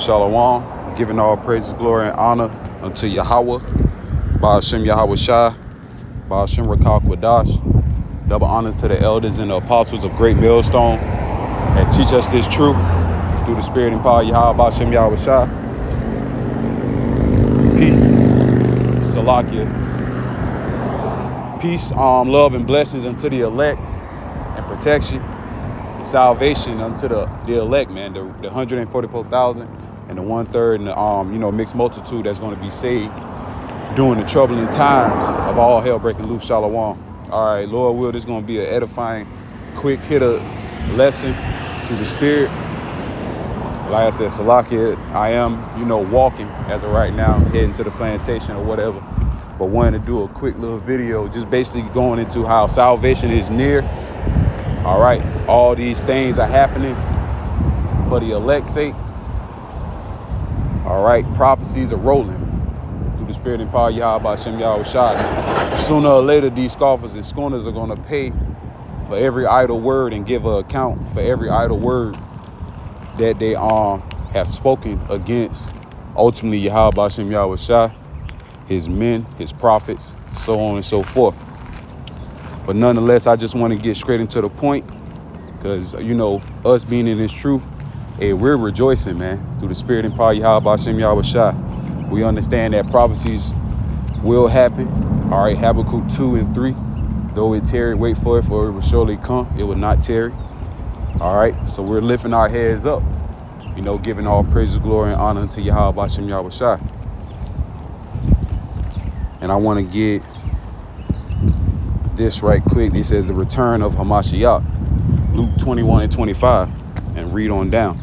Shalom, giving all praises, glory, and honor unto Yahweh, Ba'ashem Yahweh Shai, Ba'ashem Rakal Kwadash. Double honors to the elders and the apostles of Great Millstone that teach us this truth through the spirit and power of Yahweh, Ba'ashem Yahweh Shai. Peace, Salakia. Peace, love, and blessings unto the elect and protection. Salvation unto the elect, man, the 144,000 and the 1/3 and the mixed multitude that's going to be saved during the troubling times of all hell breaking loose. Shalom. All right, Lord will, this is going to be an edifying, quick hitter lesson through the spirit. Like I said, Salakia, I am, walking as of right now, heading to the plantation or whatever, but wanted to do a quick little video, just basically going into how salvation is near. All right, all these things are happening for the elect's sake. All right, prophecies are rolling through the spirit and power of Yahweh Ba'ashem Yahweh Shai. Sooner or later, these scoffers and scorners are going to pay for every idle word and give an account for every idle word that they have spoken against ultimately Yahweh Ba'ashem Yahweh Shai, his men, his prophets, so on and so forth. But nonetheless, I just want to get straight into the point because, us being in this truth, hey, we're rejoicing, man, through the spirit and power of Yahweh Ba'ashem Yahweh Shai. We understand that prophecies will happen. All right, Habakkuk 2 and 3. Though it tarry, wait for it will surely come. It will not tarry. All right, so we're lifting our heads up, giving all praises, glory, and honor unto Yahweh Ba'ashem Yahweh Shai. And I want to get this right quick. It says the return of Hamashiach, Luke 21 and 25, and read on down.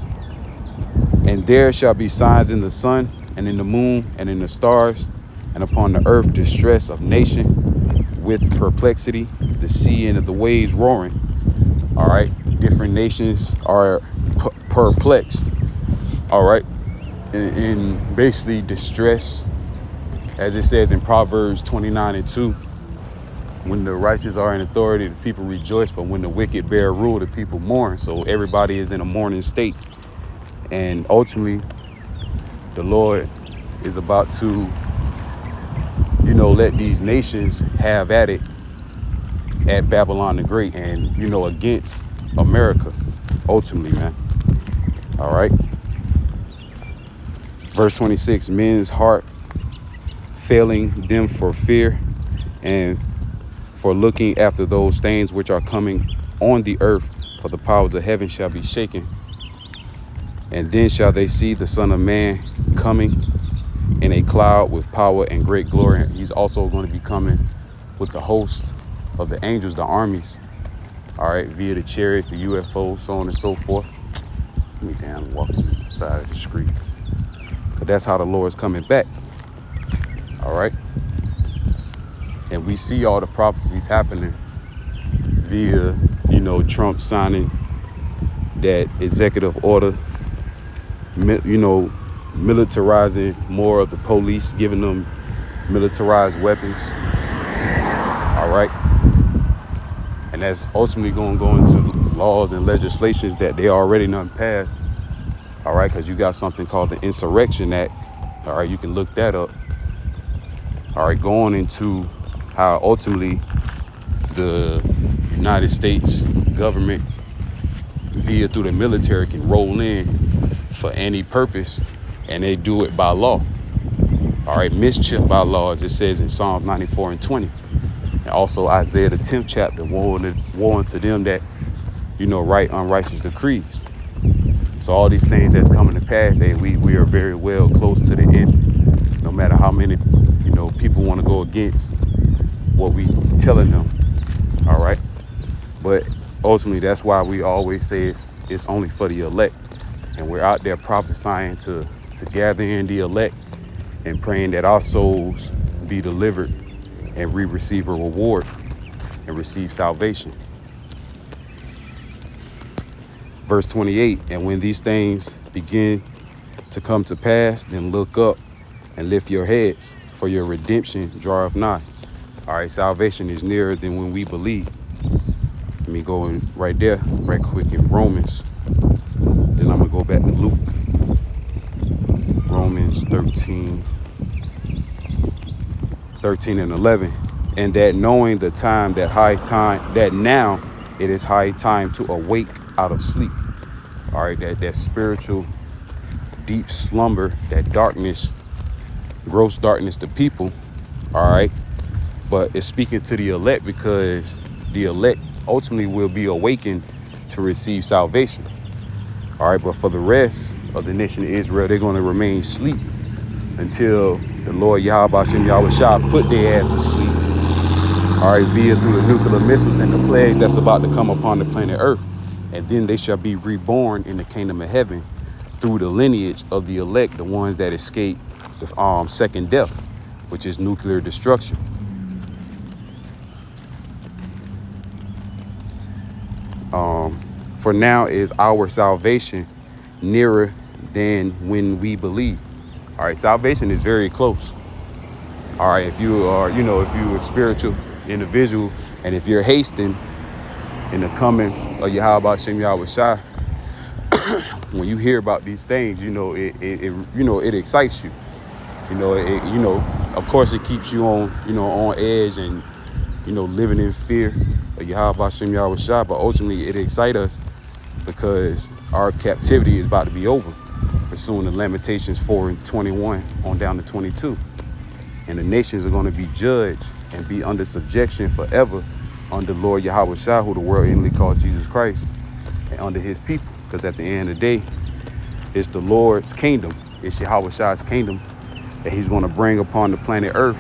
And there shall be signs in the sun and in the moon and in the stars, and upon the earth distress of nation with perplexity, the sea and the waves roaring. All right, different nations are perplexed. All right, in basically distress, as it says in Proverbs 29 and 2. When the righteous are in authority, the people rejoice, but when the wicked bear rule, the people mourn. So everybody is in a mourning state. And ultimately, the Lord is about to, let these nations have at it at Babylon the Great and, against America, ultimately, man. All right. Verse 26, men's heart failing them for fear and for looking after those things which are coming on the earth, for the powers of heaven shall be shaken. And then shall they see the Son of Man coming in a cloud with power and great glory. He's also going to be coming with the host of the angels, the armies, all right, via the chariots, the UFOs, so on and so forth. Let me down walk on this side of the street, because that's how the Lord's coming back, all right? And we see all the prophecies happening via, Trump signing that executive order, militarizing more of the police, giving them militarized weapons. All right. And that's ultimately going to go into laws and legislations that they already done passed. All right. Because you got something called the Insurrection Act. All right. You can look that up. All right. Going into how ultimately the United States government through the military can roll in for any purpose, and they do it by law. All right, mischief by law, as it says in Psalms 94 and 20. And also Isaiah the 10th chapter, woe unto them that, write unrighteous decrees. So all these things that's coming to pass, hey, we are very well close to the end, no matter how many, people want to go against what we telling them. All right. But ultimately, that's why we always say it's only for the elect. And we're out there prophesying to gather in the elect and praying that our souls be delivered and we receive a reward and receive salvation. Verse 28, and when these things begin to come to pass, then look up and lift your heads, for your redemption draweth nigh. All right, salvation is nearer than when we believe. Let me go in right there, right quick in Romans. Then I'm going to go back to Luke. 13, 13 and 11. And that knowing the time, that now it is high time to awake out of sleep. All right, that spiritual deep slumber, that darkness, gross darkness to people. All right, but it's speaking to the elect, because the elect ultimately will be awakened to receive salvation. All right, but for the rest of the nation of Israel, they're going to remain asleep until the Lord Yahweh Shem Yahweh Shah put their ass to sleep. All right, via through the nuclear missiles and the plagues that's about to come upon the planet Earth. And then they shall be reborn in the kingdom of heaven through the lineage of the elect, the ones that escape the second death, which is nuclear destruction. For now is our salvation nearer than when we believe. All right, salvation is very close. All right, if you are, if you're a spiritual individual, and if you're hasting in the coming of Yahweh Shem Yahweh Shai, when you hear about these things, it excites you. Of course, it keeps you on edge and living in fear of Yahweh Shem Yahweh Shai. But ultimately, it excites us because our captivity is about to be over, pursuing the Lamentations 4:21 on down to 22. And the nations are going to be judged and be under subjection forever under Lord Yahweh Shah, who the world inly called Jesus Christ, and under his people. Because at the end of the day, it's the Lord's kingdom. It's Yahweh Shah's kingdom that he's going to bring upon the planet Earth.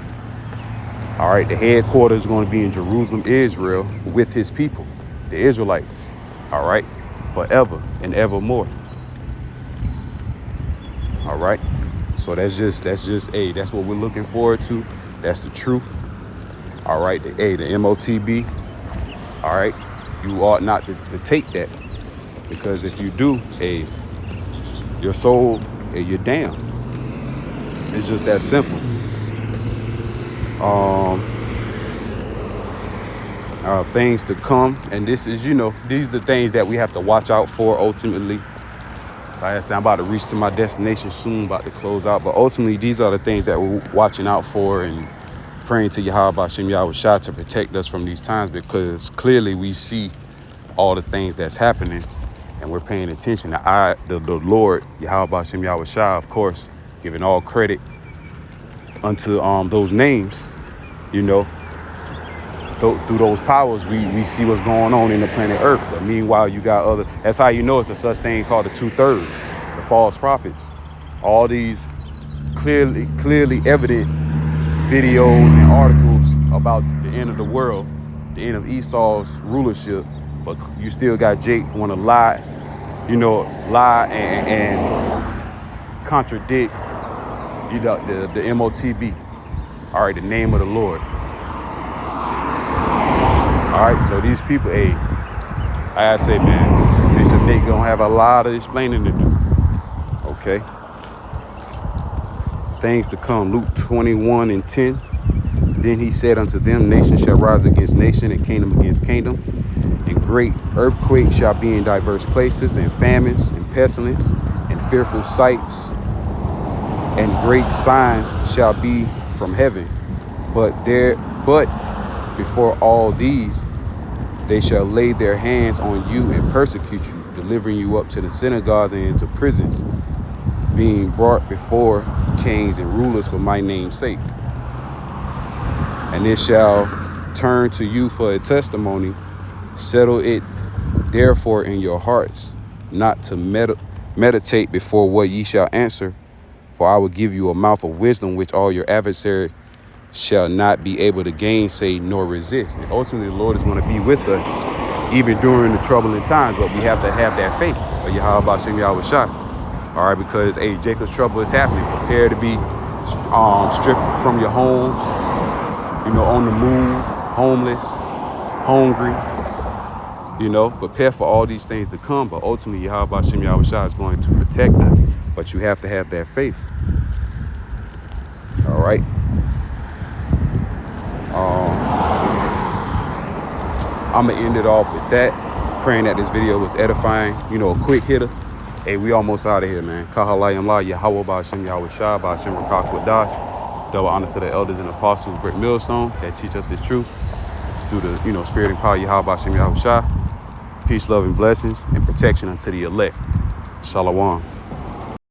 All right, the headquarters is going to be in Jerusalem, Israel, with his people, the Israelites. All right, forever and evermore. All right. So that's what we're looking forward to. That's the truth. All right, the MOTB. All right, you ought not to take that, because if you do, your soul, you're damned. It's just that simple. Things to come, and this is, these are the things that we have to watch out for ultimately. Like I said, I'm about to reach to my destination soon, about to close out. But ultimately, these are the things that we're watching out for and praying to Yahweh Shem Yahweh Shah to protect us from these times, because clearly we see all the things that's happening and we're paying attention. The Lord Yahweh Shem Yahweh Shah, of course, giving all credit unto those names, through those powers, we see what's going on in the planet Earth. But meanwhile, you got that's how you know it's a such thing called the 2/3, the false prophets. All these clearly evident videos and articles about the end of the world, the end of Esau's rulership, but you still got Jake want to lie and contradict the MOTB. All right, the name of the Lord. All right, so these people, like I say, man, Bishop Nate gonna have a lot of explaining to do. Okay. Things to come. Luke 21:10. Then he said unto them, nation shall rise against nation, and kingdom against kingdom, and great earthquakes shall be in diverse places, and famines, and pestilence, and fearful sights, and great signs shall be from heaven. But before all these, they shall lay their hands on you and persecute you, delivering you up to the synagogues and into prisons, being brought before kings and rulers for my name's sake. And it shall turn to you for a testimony. Settle it therefore in your hearts, not to meditate before what ye shall answer. For I will give you a mouth of wisdom, which all your adversaries shall not be able to gainsay nor resist. And ultimately, the Lord is going to be with us even during the troubling times, but we have to have that faith of Yahweh Shem Yahweh Shah. All right, because Jacob's trouble is happening. Prepare to be stripped from your homes, on the move, homeless, hungry. Prepare for all these things to come. But ultimately, Yahweh Shem Yahweh Shah is going to protect us. But you have to have that faith. All right. I'm going to end it off with that. Praying that this video was edifying. A quick hitter. Hey, we almost out of here, man. Kahalayam La, Yahweh Ba'Shem Yahweh Shah, Ba'Shem Rakak Wadash. Double honors to the elders and apostles, great millstone that teach us this truth through the, spirit and power of Yahweh Ba'Shem Yahweh Shah. Peace, love, and blessings, and protection unto the elect. Shalom.